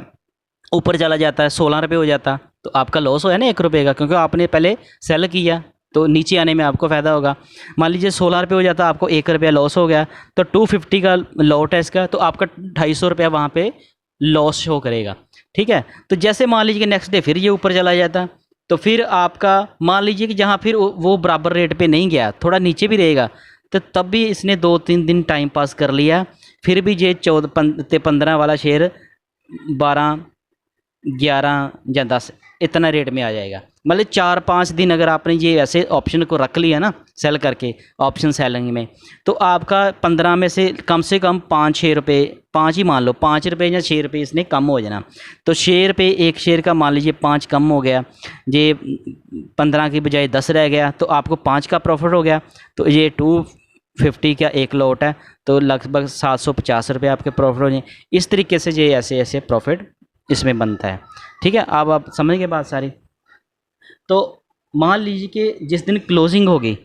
ऊपर चला जाता है, 16 रुपये हो जाता, तो आपका लॉस होया ना 1 रुपये का, क्योंकि आपने पहले सेल किया, तो नीचे आने में आपको फ़ायदा होगा। मान लीजिए 16 रुपये हो जाता, आपको 1 रुपया लॉस हो गया, तो 250 का लॉट है इसका, तो आपका 250 रुपया वहाँ पे लॉस शो करेगा। ठीक है। तो जैसे मान लीजिए कि नेक्स्ट डे फिर ये ऊपर चला जाता, तो फिर आपका मान लीजिए कि जहाँ फिर वो बराबर रेट पे नहीं गया, थोड़ा नीचे भी रहेगा, तो तब भी इसने 2-3 दिन टाइम पास कर लिया, फिर भी ये 14-15 वाला शेयर 12, 11 या 10 इतना रेट में आ जाएगा। मतलब 4-5 दिन अगर आपने ये ऐसे ऑप्शन को रख लिया ना सेल करके ऑप्शन सेलिंग में, तो आपका 15 में से कम 5-6 रुपये, 5 ही मान लो, 5 रुपये या 6 रुपये इसने कम हो जाना। तो 6 रुपये एक शेयर का मान लीजिए 5 कम हो गया, ये 15 की बजाय 10 रह गया, तो आपको 5 का प्रॉफिट हो गया। तो ये 250 का एक लॉट है, तो लगभग 750 रुपये आपके प्रॉफिट हो जाए। इस तरीके से ये ऐसे ऐसे प्रॉफिट इसमें बनता है। ठीक है, अब आप समझ गए बात सारी। तो मान लीजिए कि जिस दिन क्लोजिंग होगी,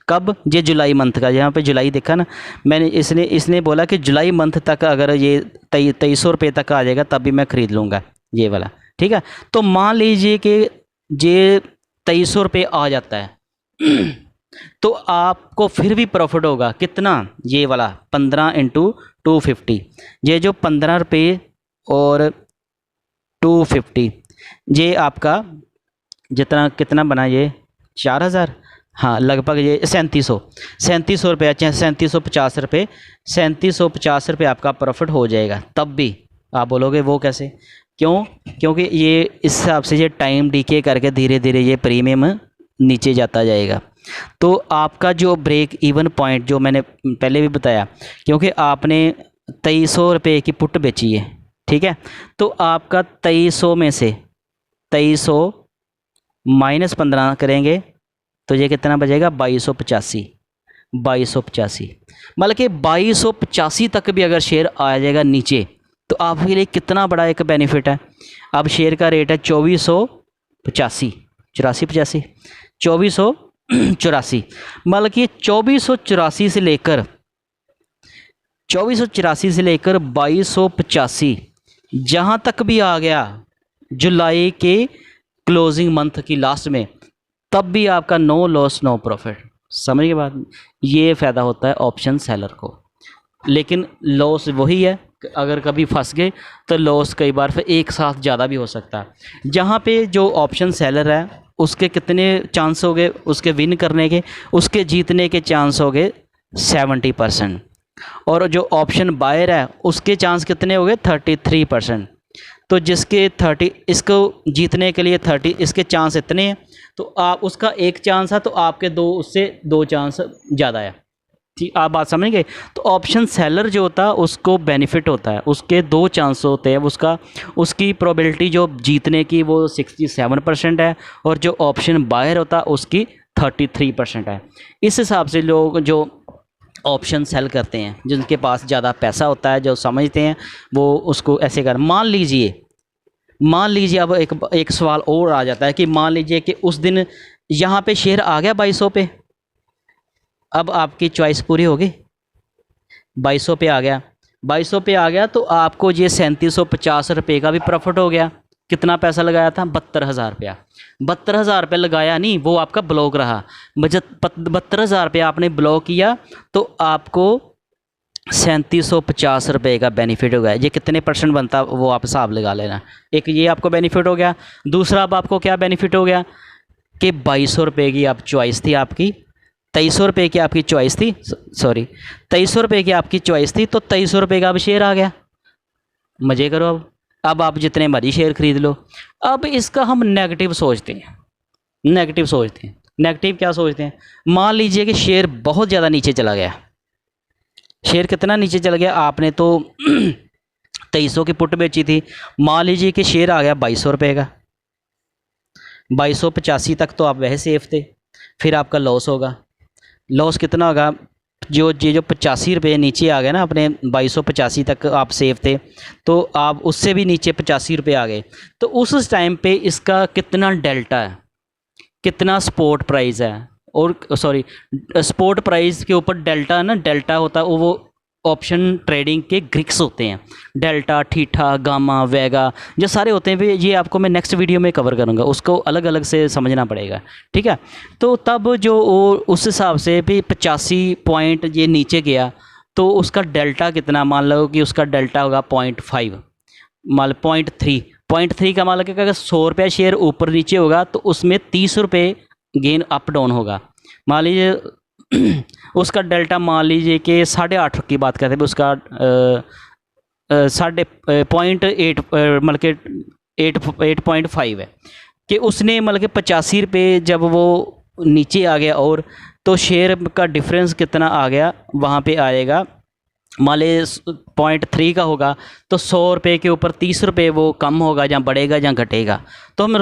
कब, ये जुलाई मंथ का, यहाँ पे जुलाई देखा ना मैंने, इसने बोला कि जुलाई मंथ तक अगर ये 2300 रुपये तक आ जाएगा तब भी मैं ख़रीद लूँगा ये वाला। ठीक है, तो मान लीजिए कि ये 2300 रुपये आ जाता है तो आपको फिर भी प्रॉफिट होगा कितना, ये वाला 15 × 250, ये जो 15 रुपये और 250, ये आपका जितना कितना बना, ये 4000, हाँ लगभग ये 3700 रुपये, 3750 रुपये, 3750 रुपये आपका प्रॉफिट हो जाएगा। तब भी आप बोलोगे वो कैसे, क्यों, क्योंकि ये इस हिसाब से ये टाइम डीके करके धीरे धीरे ये प्रीमियम नीचे जाता जाएगा। तो आपका जो ब्रेक इवन पॉइंट जो मैंने पहले भी बताया, क्योंकि आपने 2300 रुपये की पुट बेची है, ठीक है, तो आपका 2300 में से 2300 - 15 करेंगे तो ये कितना बचेगा, 2285। मतलब कि 2285 तक भी अगर शेयर आ जाएगा नीचे तो आपके लिए कितना बड़ा एक बेनिफिट है। अब शेयर का रेट है 2484, मतलब कि 2484 से लेकर 2285 जहाँ तक भी आ गया जुलाई के क्लोजिंग मंथ की लास्ट में, तब भी आपका नो लॉस नो प्रॉफिट। समझ के बाद ये फ़ायदा होता है ऑप्शन सेलर को। लेकिन लॉस वही है, अगर कभी फंस गए तो लॉस कई बार फिर एक साथ ज़्यादा भी हो सकता है। जहाँ पे जो ऑप्शन सेलर है उसके कितने चांस हो गए उसके विन करने के, उसके जीतने के चांस हो गए 70%, और जो ऑप्शन बायर है उसके चांस कितने हो गए 33%। तो जिसके 30 इसको जीतने के लिए 30 इसके चांस इतने हैं, तो आप उसका एक चांस है तो आपके उससे 2 चांस ज़्यादा है। ठीक, आप बात समझ गए। तो ऑप्शन सेलर जो होता है उसको बेनिफिट होता है, उसके 2 चांस होते हैं, उसकी प्रोबेबिलिटी जो जीतने की वो 67% है, और जो ऑप्शन बायर होता है उसकी 33% है। इस हिसाब से लोग जो ऑप्शन सेल करते हैं, जिनके पास ज़्यादा पैसा होता है, जो समझते हैं, वो उसको ऐसे कर। मान लीजिए अब एक सवाल और आ जाता है कि मान लीजिए कि उस दिन यहाँ पे शेयर आ गया 2200 पे, अब आपकी चॉइस पूरी होगी, 2200 पे आ गया, 2200 पे आ गया तो आपको ये 3750 रुपये का भी प्रॉफिट हो गया। कितना पैसा लगाया था, 72,000 रुपया। 72,000 रुपये लगाया नहीं, वो आपका ब्लॉक रहा। 72,000 रुपये आपने ब्लॉक किया तो आपको 3750 रुपये का बेनिफिट हो गया। ये कितने % बनता वो आप हिसाब लगा लेना। एक ये आपको बेनिफिट हो गया। दूसरा अब आपको क्या बेनिफिट हो गया कि 2200 रुपये की आप चॉइस थी, आपकी 2300 रुपये की आपकी चॉइस थी, 2300 रुपये की आपकी चॉइस थी, तो 2300 रुपये का अब शेयर आ गया। मज़े करो। अब आप जितने मर्जी शेयर खरीद लो। अब इसका हम नेगेटिव सोचते हैं। नेगेटिव क्या सोचते हैं, मान लीजिए कि शेयर बहुत ज़्यादा नीचे चला गया। शेयर कितना नीचे चला गया, आपने तो 2300 की पुट बेची थी, मान लीजिए कि शेयर आ गया 2200 रुपये का। 2285 तक तो आप वैसे सेफ थे, फिर आपका लॉस होगा। लॉस कितना होगा, जो 85 रुपये नीचे आ गए ना, अपने 2285 तक आप सेफ थे, तो आप उससे भी नीचे 85 रुपये आ गए। तो उस टाइम पे इसका कितना डेल्टा है, कितना स्पॉट प्राइस है, और स्पॉट प्राइस के ऊपर डेल्टा ना, डेल्टा होता है वो ऑप्शन ट्रेडिंग के ग्रिक्स होते हैं, डेल्टा, थीटा, गामा, वेगा, जो सारे होते हैं। ये आपको मैं नेक्स्ट वीडियो में कवर करूँगा, उसको अलग अलग से समझना पड़ेगा, ठीक है। तो तब जो उस हिसाब से भी 85 पॉइंट ये नीचे गया तो उसका डेल्टा कितना, मान लो कि उसका डेल्टा होगा 0.5, मान लो 0.3, 0.3 का मतलब कि अगर 100 रुपये शेयर ऊपर नीचे होगा तो उसमें 30 रुपये गेन अप डाउन होगा। मान लीजिए उसका डेल्टा मान लीजिए कि 8.5 की बात करते हैं, उसका साढ़े 0.8 मतलब कि 8.5 है कि उसने मतलब कि 85 रुपये जब वो नीचे आ गया और तो शेयर का डिफरेंस कितना आ गया वहाँ पे आएगा, मान लीजिए 0.3 का होगा तो 100 रुपये के ऊपर 30 रुपये वो कम होगा या बढ़ेगा या घटेगा। तो हम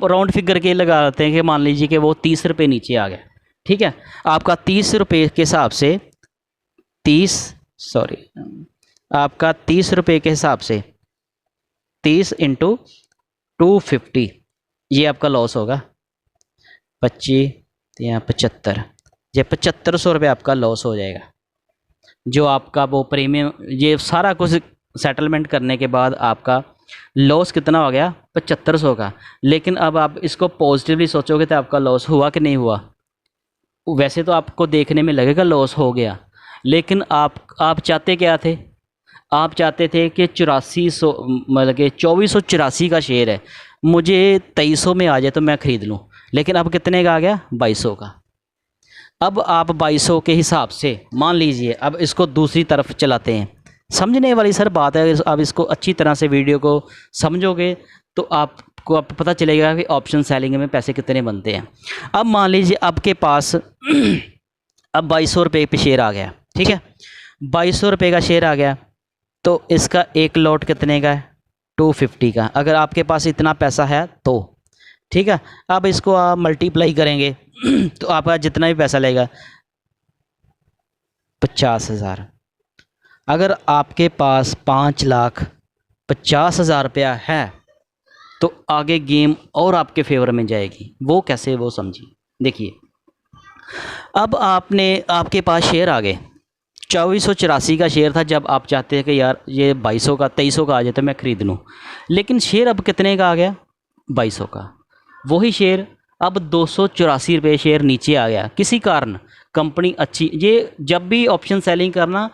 राउंड फिगर के लगाते हैं कि मान लीजिए कि वो 30 रुपये नीचे आ गया। ठीक है, आपका 30 रुपये के हिसाब से 30 रुपये के हिसाब से 30 इंटू 250 ये आपका लॉस होगा। 25 या 75, ये 7500 रुपये आपका लॉस हो जाएगा। जो आपका वो प्रीमियम ये सारा कुछ सेटलमेंट करने के बाद आपका लॉस कितना हो गया 7500 का। लेकिन अब आप इसको पॉजिटिवली सोचोगे तो आपका लॉस हुआ कि नहीं हुआ? वैसे तो आपको देखने में लगेगा लॉस हो गया, लेकिन आप चाहते क्या थे? आप चाहते थे कि 8400 मतलब कि 2484 का शेयर है, मुझे 2300 में आ जाए तो मैं ख़रीद लूँ। लेकिन अब कितने का आ गया 2200 का। अब आप 2200 के हिसाब से मान लीजिए, अब इसको दूसरी तरफ चलाते हैं। समझने वाली सर बात है, आप इसको अच्छी तरह से वीडियो को समझोगे तो आपको पता चलेगा कि ऑप्शन सेलिंग में पैसे कितने बनते हैं। अब मान लीजिए आपके पास अब 2200 रुपये पे शेयर आ गया। ठीक है, 2200 रुपये का शेयर आ गया तो इसका एक लॉट कितने का है 250 का। अगर आपके पास इतना पैसा है तो ठीक है, अब इसको आप मल्टीप्लाई करेंगे तो आपका जितना भी पैसा लगेगा 50,000। अगर आपके पास 5,50,000 रुपया है तो आगे गेम और आपके फेवर में जाएगी। वो कैसे, वो समझिए। देखिए, अब आपके पास शेयर आ गए, 2484 का शेयर था जब आप चाहते हैं कि यार ये 2200 का 2300 का आ जाए तो मैं ख़रीद लूँ। लेकिन शेयर अब कितने का आ गया 2200 का। वही शेयर अब 284 रुपये शेयर नीचे आ गया किसी कारण। कंपनी अच्छी, ये जब भी ऑप्शन सेलिंग करना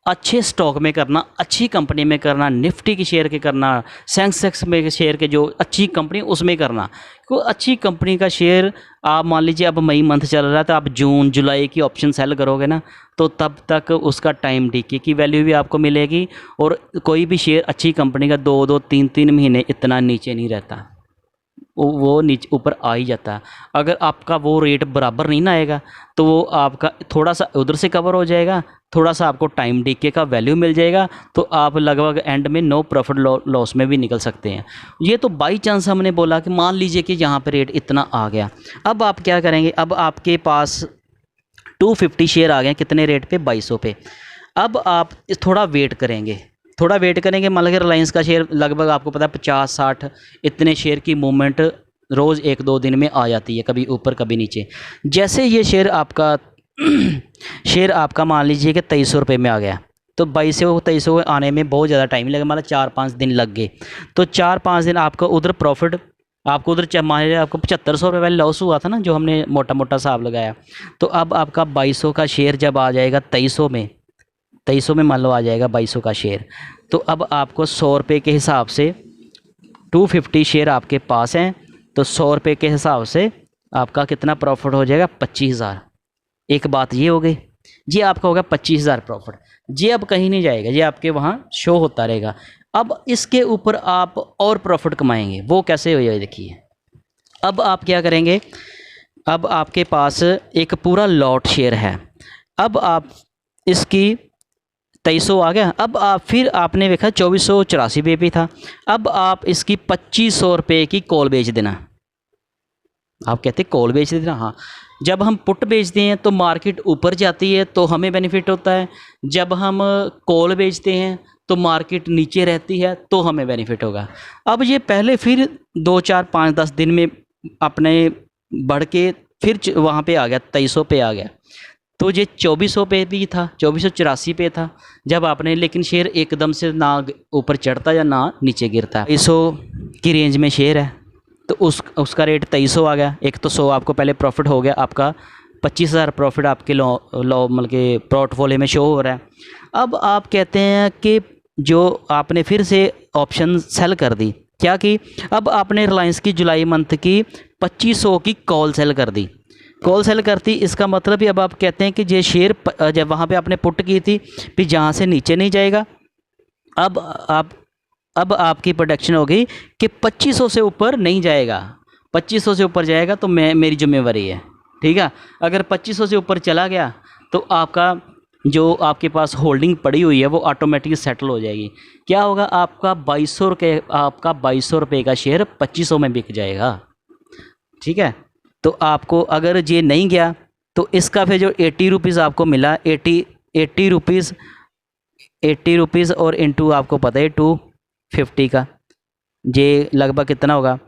अच्छे स्टॉक में करना, अच्छी कंपनी में करना, निफ्टी की शेयर के करना, सेंसेक्स में शेयर के जो अच्छी कंपनी उसमें करना। कोई अच्छी कंपनी का शेयर आप मान लीजिए अब मई मंथ चल रहा है तो आप जून जुलाई की ऑप्शन सेल करोगे ना तो तब तक उसका टाइम डीके की वैल्यू भी आपको मिलेगी। और कोई भी शेयर अच्छी कंपनी का 2-2 3-3 महीने इतना नीचे नहीं रहता, वो नीचे ऊपर आ ही जाता है। अगर आपका वो रेट बराबर नहीं ना आएगा तो वो आपका थोड़ा सा उधर से कवर हो जाएगा, थोड़ा सा आपको टाइम डीके का वैल्यू मिल जाएगा, तो आप लगभग एंड में नो प्रॉफिट लॉस में भी निकल सकते हैं। ये तो बाई चांस हमने बोला कि मान लीजिए कि यहाँ पे रेट इतना आ गया। अब आप क्या करेंगे, अब आपके पास 250 शेयर आ गए कितने रेट पे 2200 पे। अब आप थोड़ा वेट करेंगे, मान लीजिए रिलायंस का शेयर लगभग आपको पता है 50-60 इतने शेयर की मूवमेंट रोज़ 1-2 दिन में आ जाती है, कभी ऊपर कभी नीचे। जैसे ये शेयर आपका मान लीजिए कि 2300 रुपये में आ गया तो 2200 आने में बहुत ज़्यादा टाइम लगा, मतलब 4-5 दिन लग गए। तो 4-5 दिन आपका उधर प्रॉफिट, आपको उधर मान लीजिए आपको 7500 रुपये वाले लॉस हुआ था ना जो हमने मोटा मोटा हिसाब लगाया। तो अब आपका 2200 का शेयर जब आ जाएगा 2300 में मान लो आ जाएगा 2200 का शेयर, तो अब आपको 100 रुपये के हिसाब से 250 शेयर आपके पास हैं तो 100 रुपये के हिसाब से आपका कितना प्रॉफिट हो जाएगा 25,000। एक बात ये हो गई, ये आपका होगा 25,000 प्रॉफिट। ये अब कहीं नहीं जाएगा, ये आपके वहाँ शो होता रहेगा। अब इसके ऊपर आप और प्रॉफिट कमाएंगे, वो कैसे हो जाए देखिए। अब आप क्या करेंगे, अब आपके पास एक पूरा लॉट शेयर है, अब आप इसकी 2300 आ गया। अब आप फिर आपने देखा 2484 रुपये भी था, अब आप इसकी 2500 रुपये की कॉल बेच देना। आप कहते कॉल बेच देना, हाँ। जब हम पुट बेचते हैं तो मार्केट ऊपर जाती है तो हमें बेनिफिट होता है, जब हम कॉल बेचते हैं तो मार्केट नीचे रहती है तो हमें बेनिफिट होगा। अब ये पहले फिर 2-4-5-10 दिन में अपने बढ़ के फिर वहाँ पे आ गया 2300 पे आ गया। तो ये 2400 पे भी था, 2484 पे था जब आपने, लेकिन शेयर एकदम से ना ऊपर चढ़ता या ना नीचे गिरता। 200 की रेंज में शेयर है तो उसका रेट 2300 आ गया। एक तो 100 आपको पहले प्रॉफिट हो गया, आपका 25,000 प्रॉफिट आपके लो मतलब के पोर्टफोलियो में शो हो रहा है। अब आप कहते हैं कि जो आपने फिर से ऑप्शन सेल कर दी, क्या की, अब आपने रिलायंस की जुलाई मंथ की 2500 की कॉल सेल कर दी। कॉल सेल करती, इसका मतलब ही अब आप कहते हैं कि ये शेयर जब वहाँ पे आपने पुट की थी फिर जहाँ से नीचे नहीं जाएगा। अब आपकी प्रोडक्शन हो गई कि 2500 से ऊपर नहीं जाएगा। 2500 से ऊपर जाएगा तो मेरी जिम्मेवारी है, ठीक है। अगर 2500 से ऊपर चला गया तो आपका जो आपके पास होल्डिंग पड़ी हुई है वो ऑटोमेटिक सेटल हो जाएगी। क्या होगा, आपका 2200 रुपये का शेयर 2500 में बिक जाएगा, ठीक है। तो आपको अगर ये नहीं गया तो इसका फिर जो 80 रुपीज़ आपको मिला, 80 रुपीज़ और इंटू आपको पता है 250 का, ये लगभग कितना होगा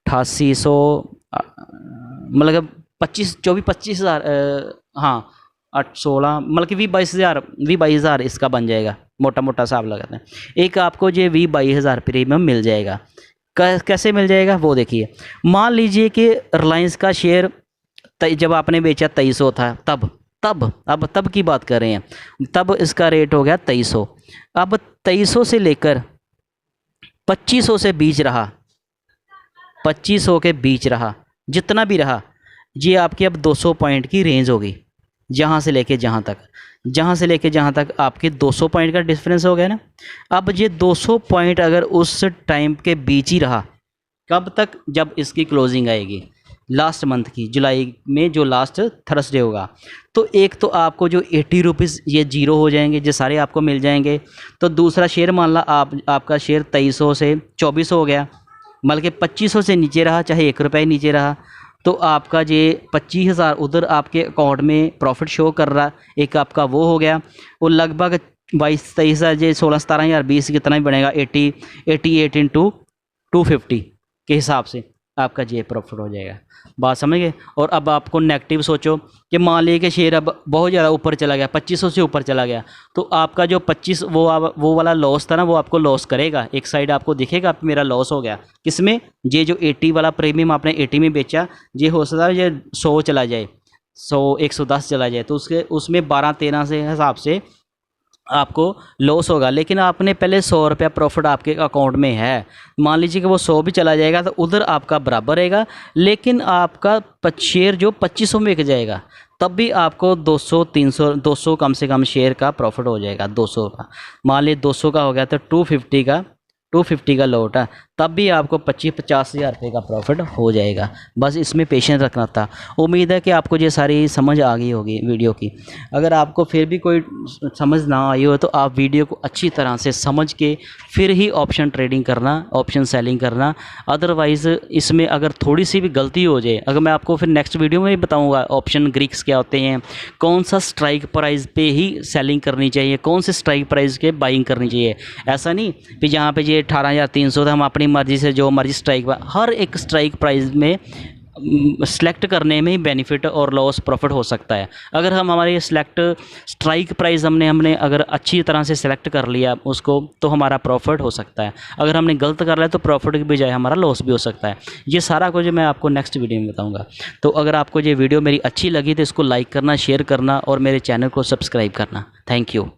8800, मतलब 25 हज़ार, हाँ 8-16, मतलब कि 22 हज़ार इसका बन जाएगा, मोटा मोटा हिसाब लगाते हैं। एक आपको ये 22 हज़ार प्रीमियम मिल जाएगा। कैसे मिल जाएगा वो देखिए। मान लीजिए कि रिलायंस का शेयर जब आपने बेचा 2300 था, तब की बात कर रहे हैं, तब इसका रेट हो गया 2300। अब 2300 से लेकर 2500 से बीच रहा, 2500 के बीच रहा, जितना भी रहा, ये आपकी अब 200 पॉइंट की रेंज होगी। जहाँ से लेके जहाँ तक आपके 200 पॉइंट का डिफरेंस हो गया ना। अब ये 200 पॉइंट अगर उस टाइम के बीच ही रहा, कब तक, जब इसकी क्लोजिंग आएगी लास्ट मंथ की, जुलाई में जो लास्ट थर्सडे होगा, तो एक तो आपको जो 80 रुपीज़ ये जीरो हो जाएंगे, ये सारे आपको मिल जाएंगे। तो दूसरा शेयर मान ला आपका शेयर 2300 से 2400 हो गया, बल्कि 2500 से नीचे रहा, चाहे 1 रुपये नीचे रहा, तो आपका ये 25,000 उधर आपके अकाउंट में प्रॉफिट शो कर रहा, एक आपका वो हो गया। और लगभग 22-23,000, ये 16-17,000, 20 कितना ही बनेगा, 88 इंटू 250 के हिसाब से आपका ये प्रॉफिट हो जाएगा। बात समझ गए। और अब आपको नेगेटिव सोचो कि मान लीजिए कि शेयर अब बहुत ज़्यादा ऊपर चला गया, 2500 से ऊपर चला गया, तो आपका जो 25 वो वाला लॉस था ना, वो आपको लॉस करेगा। एक साइड आपको दिखेगा मेरा लॉस हो गया, किसमें, ये जो 80 वाला प्रीमियम आपने 80 में बेचा, ये हो सकता है ये 100 चला जाए, 110 चला जाए, तो उसमें 12-13 से हिसाब से आपको लॉस होगा। लेकिन आपने पहले 100 रुपया प्रॉफिट आपके अकाउंट में है, मान लीजिए कि वो 100 भी चला जाएगा तो उधर आपका बराबर रहेगा, लेकिन आपका शेयर जो 2500 में बिक जाएगा, तब भी आपको 200 कम से कम शेयर का प्रॉफिट हो जाएगा, 200 का। मान लीजिए 200 का हो गया तो 250 का लॉट है, तब भी आपको 25-50 हज़ार रुपये का प्रॉफिट हो जाएगा। बस इसमें पेशेंस रखना था। उम्मीद है कि आपको ये सारी समझ आ गई होगी वीडियो की। अगर आपको फिर भी कोई समझ ना आई हो तो आप वीडियो को अच्छी तरह से समझ के फिर ही ऑप्शन ट्रेडिंग करना, ऑप्शन सेलिंग करना। अदरवाइज़ इसमें अगर थोड़ी सी भी गलती हो जाए, अगर मैं आपको फिर नेक्स्ट वीडियो में भी बताऊँगा ऑप्शन ग्रीक्स क्या होते हैं, कौन सा स्ट्राइक प्राइस पे ही सेलिंग करनी चाहिए, कौन से स्ट्राइक प्राइस के बाइंग करनी चाहिए। ऐसा नहीं कि जहाँ पे ये 18,300 था, हम अपनी मर्ज़ी से जो मर्ज़ी स्ट्राइक, हर एक स्ट्राइक प्राइस में सेलेक्ट करने में ही बेनिफिट और लॉस प्रॉफिट हो सकता है। अगर हम हमारे स्ट्राइक प्राइस हमने अगर अच्छी तरह से सेलेक्ट कर लिया उसको, तो हमारा प्रॉफिट हो सकता है। अगर हमने गलत कर लिया तो प्रॉफिट की बजाय हमारा लॉस भी हो सकता है। ये सारा कुछ मैं आपको नेक्स्ट वीडियो में बताऊंगा। तो अगर आपको ये वीडियो मेरी अच्छी लगी तो इसको लाइक करना, शेयर करना और मेरे चैनल को सब्सक्राइब करना। Thank you.